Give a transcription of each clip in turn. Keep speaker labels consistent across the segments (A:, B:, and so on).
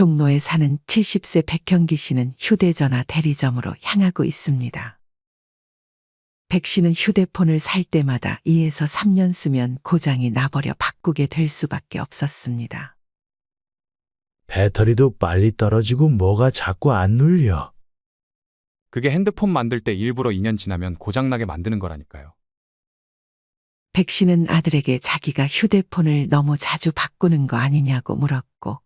A: 종로에 사는 70세 백형기 씨는 휴대전화 대리점으로 향하고 있습니다. 백 씨는 휴대폰을 살 때마다 2에서 3년 쓰면 고장이 나버려 바꾸게 될 수밖에 없었습니다.
B: 배터리도 빨리 떨어지고 뭐가 자꾸 안 눌려.
C: 그게 핸드폰 만들 때 일부러 2년 지나면 고장나게 만드는 거라니까요.
A: 백 씨는 아들에게 자기가 휴대폰을 너무 자주 바꾸는 거 아니냐고 물었고,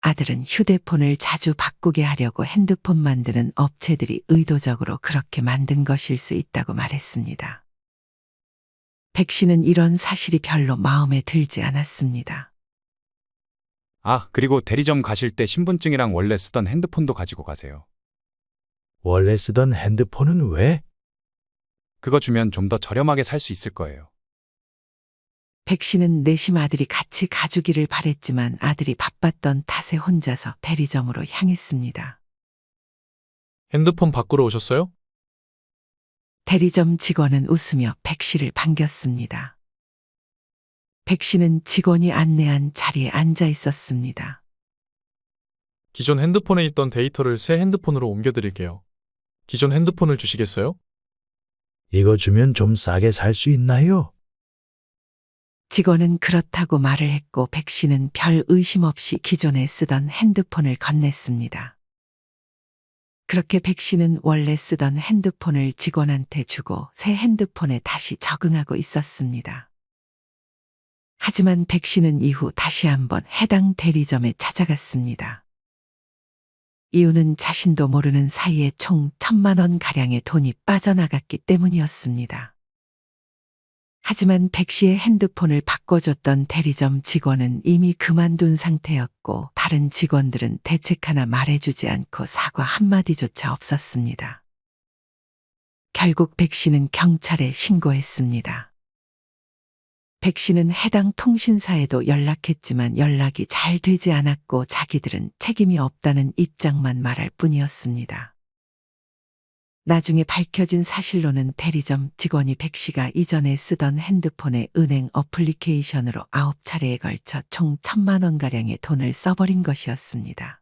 A: 아들은 휴대폰을 자주 바꾸게 하려고 핸드폰 만드는 업체들이 의도적으로 그렇게 만든 것일 수 있다고 말했습니다. 백 씨는 이런 사실이 별로 마음에 들지 않았습니다.
C: 아, 그리고 대리점 가실 때 신분증이랑 원래 쓰던 핸드폰도 가지고 가세요.
B: 원래 쓰던 핸드폰은 왜?
C: 그거 주면 좀 더 저렴하게 살 수 있을 거예요.
A: 백 씨는 내심 아들이 같이 가주기를 바랬지만 아들이 바빴던 탓에 혼자서 대리점으로 향했습니다.
D: 핸드폰 바꾸러 오셨어요?
A: 대리점 직원은 웃으며 백 씨를 반겼습니다. 백 씨는 직원이 안내한 자리에 앉아 있었습니다.
D: 기존 핸드폰에 있던 데이터를 새 핸드폰으로 옮겨드릴게요. 기존 핸드폰을 주시겠어요?
B: 이거 주면 좀 싸게 살 수 있나요?
A: 직원은 그렇다고 말을 했고 백 씨는 별 의심 없이 기존에 쓰던 핸드폰을 건넸습니다. 그렇게 백 씨는 원래 쓰던 핸드폰을 직원한테 주고 새 핸드폰에 다시 적응하고 있었습니다. 하지만 백 씨는 이후 다시 한번 해당 대리점에 찾아갔습니다. 이유는 자신도 모르는 사이에 총 1,000만 원 가량의 돈이 빠져나갔기 때문이었습니다. 하지만 백 씨의 핸드폰을 바꿔줬던 대리점 직원은 이미 그만둔 상태였고 다른 직원들은 대책 하나 말해주지 않고 사과 한마디조차 없었습니다. 결국 백 씨는 경찰에 신고했습니다. 백 씨는 해당 통신사에도 연락했지만 연락이 잘 되지 않았고 자기들은 책임이 없다는 입장만 말할 뿐이었습니다. 나중에 밝혀진 사실로는 대리점 직원이 백 씨가 이전에 쓰던 핸드폰의 은행 어플리케이션으로 9차례에 걸쳐 총 1,000만 원가량의 돈을 써버린 것이었습니다.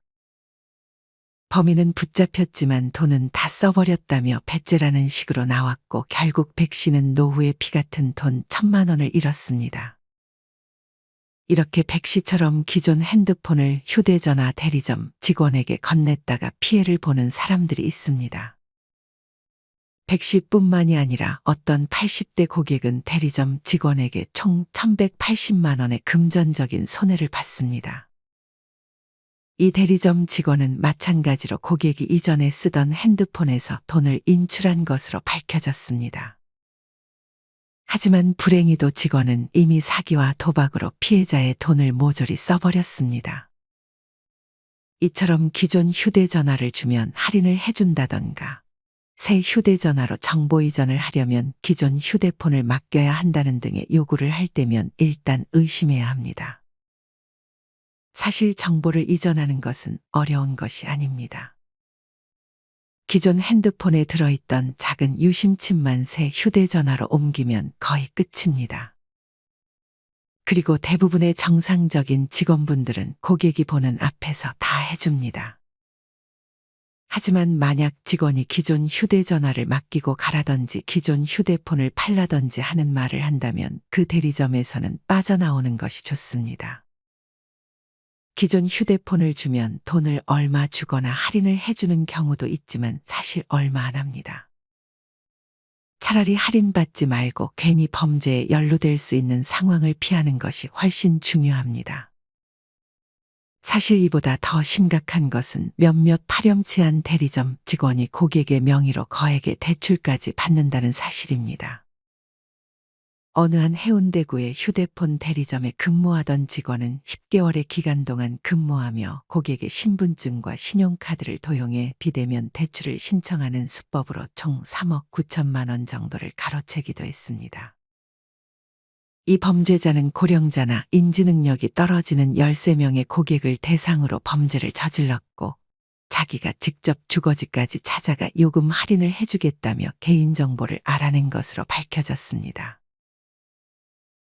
A: 범인은 붙잡혔지만 돈은 다 써버렸다며 배째라는 식으로 나왔고 결국 백 씨는 노후의 피 같은 돈 1,000만 원을 잃었습니다. 이렇게 백 씨처럼 기존 핸드폰을 휴대전화 대리점 직원에게 건넸다가 피해를 보는 사람들이 있습니다. 백 씨뿐만이 아니라 어떤 80대 고객은 대리점 직원에게 총 1,180만 원의 금전적인 손해를 봤습니다. 이 대리점 직원은 마찬가지로 고객이 이전에 쓰던 핸드폰에서 돈을 인출한 것으로 밝혀졌습니다. 하지만 불행히도 직원은 이미 사기와 도박으로 피해자의 돈을 모조리 써버렸습니다. 이처럼 기존 휴대전화를 주면 할인을 해준다던가 새 휴대전화로 정보 이전을 하려면 기존 휴대폰을 맡겨야 한다는 등의 요구를 할 때면 일단 의심해야 합니다. 사실 정보를 이전하는 것은 어려운 것이 아닙니다. 기존 핸드폰에 들어있던 작은 유심칩만 새 휴대전화로 옮기면 거의 끝입니다. 그리고 대부분의 정상적인 직원분들은 고객이 보는 앞에서 다 해줍니다. 하지만 만약 직원이 기존 휴대전화를 맡기고 가라든지 기존 휴대폰을 팔라든지 하는 말을 한다면 그 대리점에서는 빠져나오는 것이 좋습니다. 기존 휴대폰을 주면 돈을 얼마 주거나 할인을 해주는 경우도 있지만 사실 얼마 안 합니다. 차라리 할인받지 말고 괜히 범죄에 연루될 수 있는 상황을 피하는 것이 훨씬 중요합니다. 사실 이보다 더 심각한 것은 몇몇 파렴치한 대리점 직원이 고객의 명의로 거액의 대출까지 받는다는 사실입니다. 어느 한 해운대구의 휴대폰 대리점에 근무하던 직원은 10개월의 기간 동안 근무하며 고객의 신분증과 신용카드를 도용해 비대면 대출을 신청하는 수법으로 총 3억 9천만 원 정도를 가로채기도 했습니다. 이 범죄자는 고령자나 인지능력이 떨어지는 13명의 고객을 대상으로 범죄를 저질렀고 자기가 직접 주거지까지 찾아가 요금 할인을 해주겠다며 개인정보를 알아낸 것으로 밝혀졌습니다.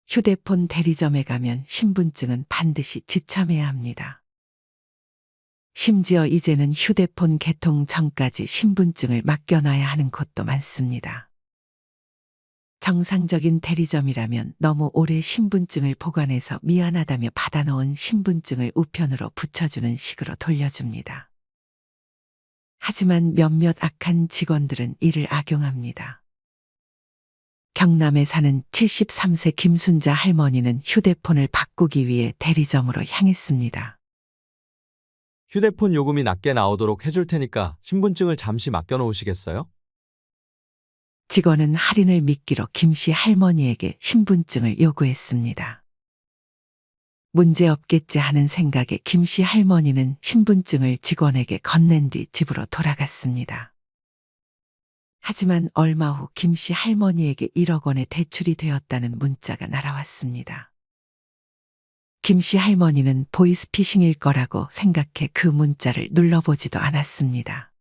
A: 휴대폰 대리점에 가면 신분증은 반드시 지참해야 합니다. 심지어 이제는 휴대폰 개통 전까지 신분증을 맡겨놔야 하는 곳도 많습니다. 정상적인 대리점이라면 너무 오래 신분증을 보관해서 미안하다며 받아놓은 신분증을 우편으로 붙여주는 식으로 돌려줍니다. 하지만 몇몇 악한 직원들은 이를 악용합니다. 경남에 사는 73세 김순자 할머니는 휴대폰을 바꾸기 위해 대리점으로 향했습니다.
E: 휴대폰 요금이 낮게 나오도록 해줄 테니까 신분증을 잠시 맡겨놓으시겠어요?
A: 직원은 할인을 미끼로 김씨 할머니에게 신분증을 요구했습니다. 문제없겠지 하는 생각에 김씨 할머니는 신분증을 직원에게 건넨 뒤 집으로 돌아갔습니다. 하지만 얼마 후 김씨 할머니에게 1억 원의 대출이 되었다는 문자가 날아왔습니다. 김씨 할머니는 보이스피싱일 거라고 생각해 그 문자를 눌러보지도 않았습니다.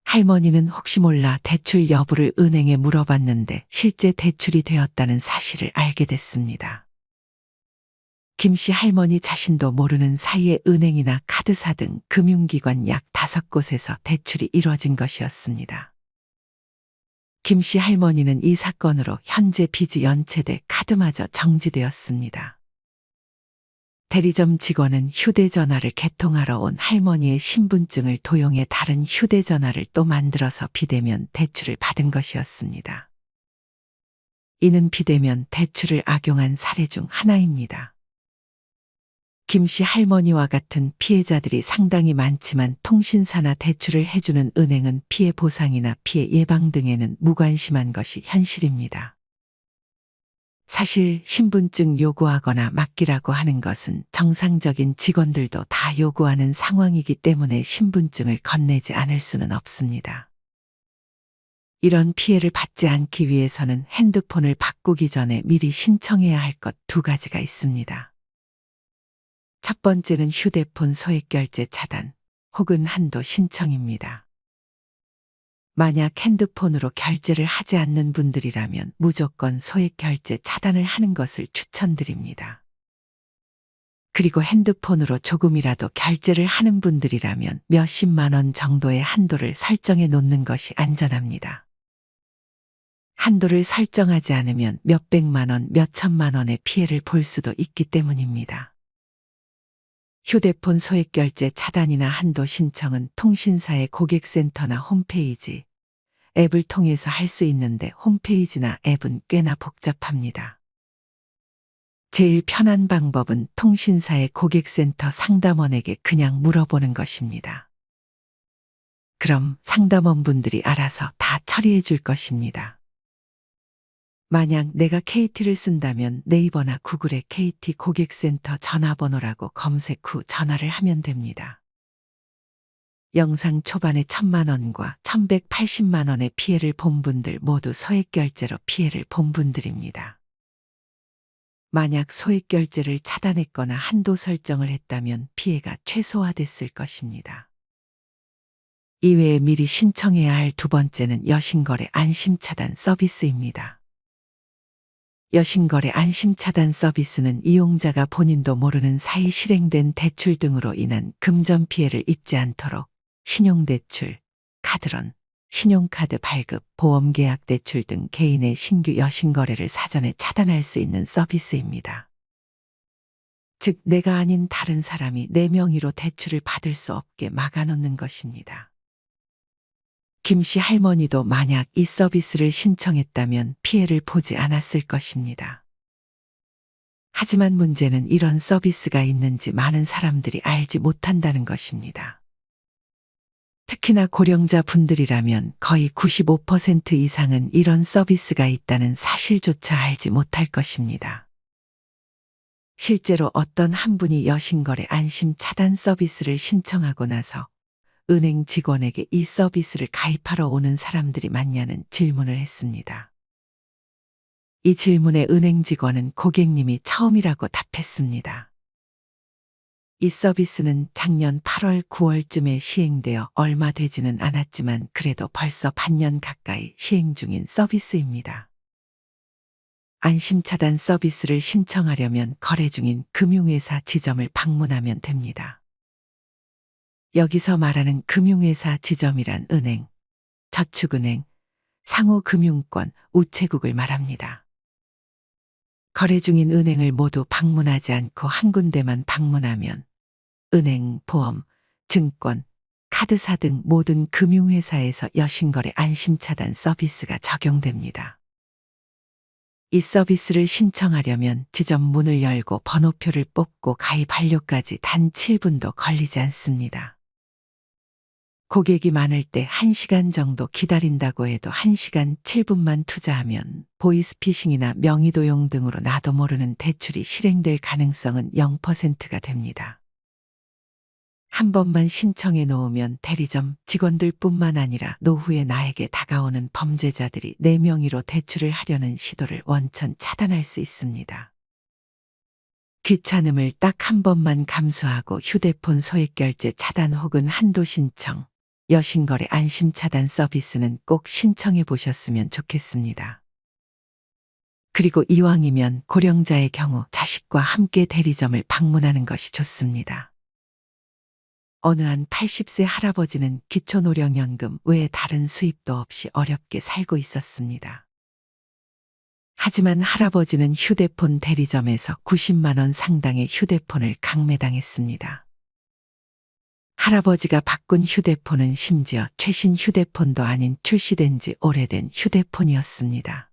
A: 할머니는 혹시 몰라 대출 여부를 은행에 물어봤는데 실제 대출이 되었다는 사실을 알게 됐습니다. 김씨 할머니 자신도 모르는 사이에 은행이나 카드사 등 금융기관 약 5곳에서 대출이 이뤄진 것이었습니다. 김씨 할머니는 이 사건으로 현재 빚이 연체돼 카드마저 정지되었습니다. 대리점 직원은 휴대전화를 개통하러 온 할머니의 신분증을 도용해 다른 휴대전화를 또 만들어서 비대면 대출을 받은 것이었습니다. 이는 비대면 대출을 악용한 사례 중 하나입니다. 김씨 할머니와 같은 피해자들이 상당히 많지만 통신사나 대출을 해주는 은행은 피해 보상이나 피해 예방 등에는 무관심한 것이 현실입니다. 사실 신분증 요구하거나 맡기라고 하는 것은 정상적인 직원들도 다 요구하는 상황이기 때문에 신분증을 건네지 않을 수는 없습니다. 이런 피해를 받지 않기 위해서는 핸드폰을 바꾸기 전에 미리 신청해야 할 것 2가지가 있습니다. 첫 번째는 휴대폰 소액결제 차단 혹은 한도 신청입니다. 만약 핸드폰으로 결제를 하지 않는 분들이라면 무조건 소액결제 차단을 하는 것을 추천드립니다. 그리고 핸드폰으로 조금이라도 결제를 하는 분들이라면 몇십만 원 정도의 한도를 설정해 놓는 것이 안전합니다. 한도를 설정하지 않으면 몇백만 원, 몇천만 원의 피해를 볼 수도 있기 때문입니다. 휴대폰 소액결제 차단이나 한도 신청은 통신사의 고객센터나 홈페이지, 앱을 통해서 할 수 있는데 홈페이지나 앱은 꽤나 복잡합니다. 제일 편한 방법은 통신사의 고객센터 상담원에게 그냥 물어보는 것입니다. 그럼 상담원분들이 알아서 다 처리해 줄 것입니다. 만약 내가 KT를 쓴다면 네이버나 구글에 KT 고객센터 전화번호라고 검색 후 전화를 하면 됩니다. 영상 초반에 1,000만 원과 1,180만 원의 피해를 본 분들 모두 소액결제로 피해를 본 분들입니다. 만약 소액결제를 차단했거나 한도 설정을 했다면 피해가 최소화됐을 것입니다. 이외에 미리 신청해야 할 2번째는 여신거래 안심차단 서비스입니다. 여신거래 안심차단 서비스는 이용자가 본인도 모르는 사이 실행된 대출 등으로 인한 금전 피해를 입지 않도록 신용대출, 카드론, 신용카드 발급, 보험계약 대출 등 개인의 신규 여신거래를 사전에 차단할 수 있는 서비스입니다. 즉 내가 아닌 다른 사람이 내 명의로 대출을 받을 수 없게 막아놓는 것입니다. 김씨 할머니도 만약 이 서비스를 신청했다면 피해를 보지 않았을 것입니다. 하지만 문제는 이런 서비스가 있는지 많은 사람들이 알지 못한다는 것입니다. 특히나 고령자 분들이라면 거의 95% 이상은 이런 서비스가 있다는 사실조차 알지 못할 것입니다. 실제로 어떤 한 분이 여신거래 안심 차단 서비스를 신청하고 나서 은행 직원에게 이 서비스를 가입하러 오는 사람들이 많냐는 질문을 했습니다. 이 질문에 은행 직원은 고객님이 처음이라고 답했습니다. 이 서비스는 작년 8월, 9월쯤에 시행되어 얼마 되지는 않았지만 그래도 벌써 반년 가까이 시행 중인 서비스입니다. 안심차단 서비스를 신청하려면 거래 중인 금융회사 지점을 방문하면 됩니다. 여기서 말하는 금융회사 지점이란 은행, 저축은행, 상호금융권, 우체국을 말합니다. 거래 중인 은행을 모두 방문하지 않고 한 군데만 방문하면 은행, 보험, 증권, 카드사 등 모든 금융회사에서 여신거래 안심차단 서비스가 적용됩니다. 이 서비스를 신청하려면 지점 문을 열고 번호표를 뽑고 가입 완료까지 단 7분도 걸리지 않습니다. 고객이 많을 때 1시간 정도 기다린다고 해도 1시간 7분만 투자하면 보이스피싱이나 명의도용 등으로 나도 모르는 대출이 실행될 가능성은 0%가 됩니다. 한 번만 신청해 놓으면 대리점 직원들뿐만 아니라 노후에 나에게 다가오는 범죄자들이 내 명의로 대출을 하려는 시도를 원천 차단할 수 있습니다. 귀찮음을 딱 한 번만 감수하고 휴대폰 소액결제 차단 혹은 한도 신청, 여신거래 안심차단 서비스는 꼭 신청해 보셨으면 좋겠습니다. 그리고 이왕이면 고령자의 경우 자식과 함께 대리점을 방문하는 것이 좋습니다. 어느 한 80세 할아버지는 기초노령연금 외에 다른 수입도 없이 어렵게 살고 있었습니다. 하지만 할아버지는 휴대폰 대리점에서 90만 원 상당의 휴대폰을 강매당했습니다. 할아버지가 바꾼 휴대폰은 심지어 최신 휴대폰도 아닌 출시된 지 오래된 휴대폰이었습니다.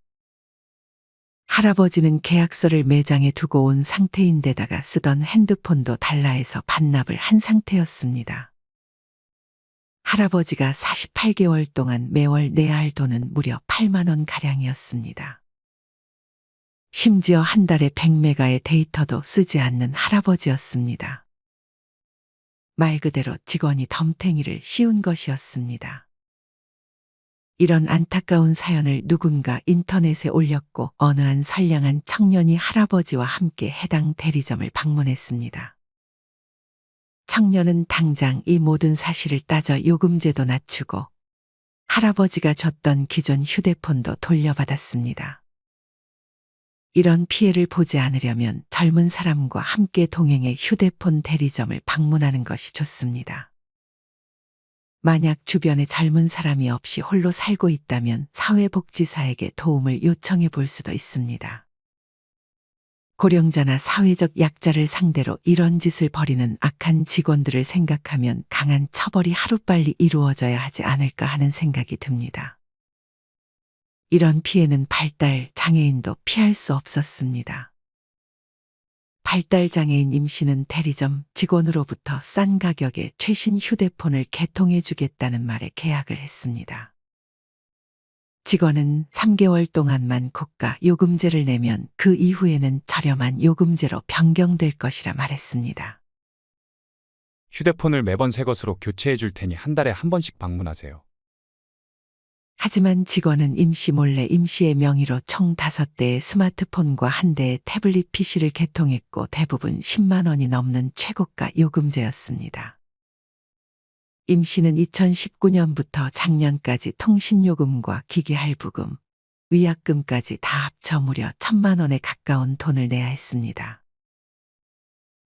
A: 할아버지는 계약서를 매장에 두고 온 상태인데다가 쓰던 핸드폰도 달라 해서 반납을 한 상태였습니다. 할아버지가 48개월 동안 매월 내야 할 돈은 무려 8만 원 가량이었습니다. 심지어 한 달에 100메가의 데이터도 쓰지 않는 할아버지였습니다. 말 그대로 직원이 덤탱이를 씌운 것이었습니다. 이런 안타까운 사연을 누군가 인터넷에 올렸고 어느 한 선량한 청년이 할아버지와 함께 해당 대리점을 방문했습니다. 청년은 당장 이 모든 사실을 따져 요금제도 낮추고 할아버지가 줬던 기존 휴대폰도 돌려받았습니다. 이런 피해를 보지 않으려면 젊은 사람과 함께 동행해 휴대폰 대리점을 방문하는 것이 좋습니다. 만약 주변에 젊은 사람이 없이 홀로 살고 있다면 사회복지사에게 도움을 요청해 볼 수도 있습니다. 고령자나 사회적 약자를 상대로 이런 짓을 벌이는 악한 직원들을 생각하면 강한 처벌이 하루빨리 이루어져야 하지 않을까 하는 생각이 듭니다. 이런 피해는 발달 장애인도 피할 수 없었습니다. 발달장애인 임 씨는 대리점 직원으로부터 싼 가격에 최신 휴대폰을 개통해 주겠다는 말에 계약을 했습니다. 직원은 3개월 동안만 고가 요금제를 내면 그 이후에는 저렴한 요금제로 변경될 것이라 말했습니다.
C: 휴대폰을 매번 새 것으로 교체해 줄 테니 한 달에 한 번씩 방문하세요.
A: 하지만 직원은 임 씨 몰래 임 씨의 명의로 총 5대의 스마트폰과 1대의 태블릿 PC를 개통했고 대부분 10만 원이 넘는 최고가 요금제였습니다. 임 씨는 2019년부터 작년까지 통신요금과 기기할부금, 위약금까지 다 합쳐 무려 1,000만 원에 가까운 돈을 내야 했습니다.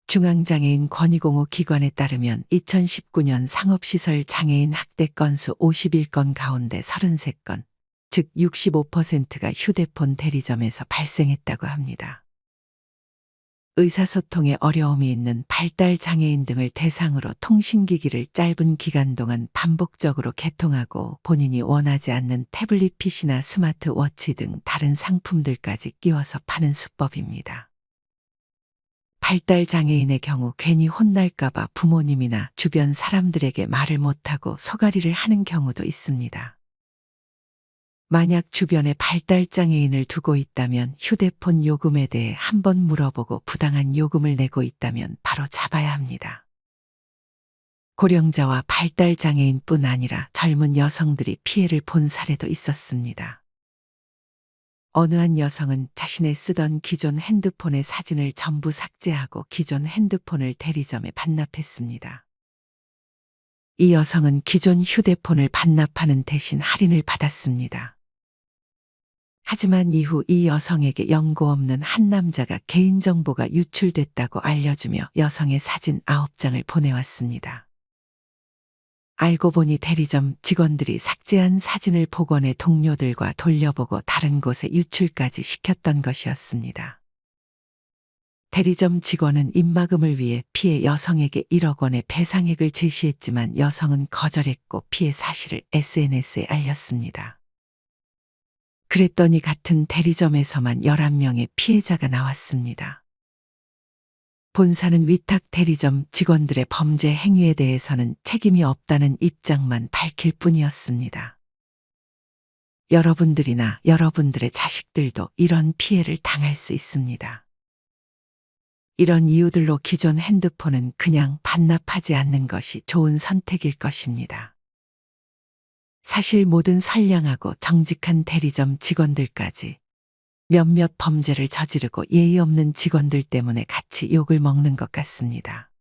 A: 중앙장애인 권익공호 기관에 따르면 2019년 상업시설 장애인 학대 건수 51건 가운데 33건, 즉 65%가 휴대폰 대리점에서 발생했다고 합니다. 의사소통에 어려움이 있는 발달장애인 등을 대상으로 통신기기를 짧은 기간 동안 반복적으로 개통하고 본인이 원하지 않는 태블릿 PC나 스마트워치 등 다른 상품들까지 끼워서 파는 수법입니다. 발달장애인의 경우 괜히 혼날까봐 부모님이나 주변 사람들에게 말을 못하고 소가리를 하는 경우도 있습니다. 만약 주변에 발달장애인을 두고 있다면 휴대폰 요금에 대해 한번 물어보고 부당한 요금을 내고 있다면 바로 잡아야 합니다. 고령자와 발달장애인뿐 아니라 젊은 여성들이 피해를 본 사례도 있었습니다. 어느 한 여성은 자신의 쓰던 기존 핸드폰의 사진을 전부 삭제하고 기존 핸드폰을 대리점에 반납했습니다. 이 여성은 기존 휴대폰을 반납하는 대신 할인을 받았습니다. 하지만 이후 이 여성에게 연고 없는 한 남자가 개인정보가 유출됐다고 알려주며 여성의 사진 9장을 보내왔습니다. 알고 보니 대리점 직원들이 삭제한 사진을 복원해 동료들과 돌려보고 다른 곳에 유출까지 시켰던 것이었습니다. 대리점 직원은 입막음을 위해 피해 여성에게 1억 원의 배상액을 제시했지만 여성은 거절했고 피해 사실을 SNS에 알렸습니다. 그랬더니 같은 대리점에서만 11명의 피해자가 나왔습니다. 본사는 위탁 대리점 직원들의 범죄 행위에 대해서는 책임이 없다는 입장만 밝힐 뿐이었습니다. 여러분들이나 여러분들의 자식들도 이런 피해를 당할 수 있습니다. 이런 이유들로 기존 핸드폰은 그냥 반납하지 않는 것이 좋은 선택일 것입니다. 사실 모든 선량하고 정직한 대리점 직원들까지 몇몇 범죄를 저지르고 예의 없는 직원들 때문에 같이 욕을 먹는 것 같습니다.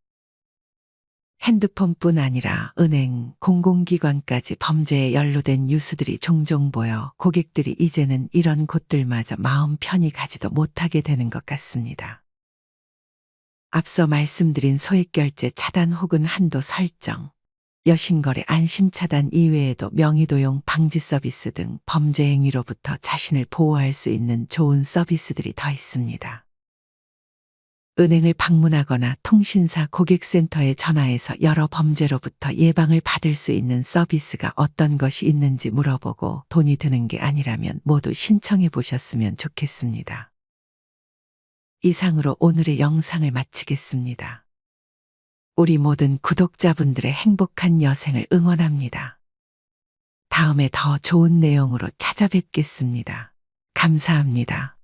A: 핸드폰뿐 아니라 은행, 공공기관까지 범죄에 연루된 뉴스들이 종종 보여 고객들이 이제는 이런 곳들마저 마음 편히 가지도 못하게 되는 것 같습니다. 앞서 말씀드린 소액결제 차단 혹은 한도 설정, 여신거래 안심 차단 이외에도 명의도용 방지 서비스 등 범죄 행위로부터 자신을 보호할 수 있는 좋은 서비스들이 더 있습니다. 은행을 방문하거나 통신사 고객센터에 전화해서 여러 범죄로부터 예방을 받을 수 있는 서비스가 어떤 것이 있는지 물어보고 돈이 드는 게 아니라면 모두 신청해 보셨으면 좋겠습니다. 이상으로 오늘의 영상을 마치겠습니다. 우리 모든 구독자분들의 행복한 여생을 응원합니다. 다음에 더 좋은 내용으로 찾아뵙겠습니다. 감사합니다.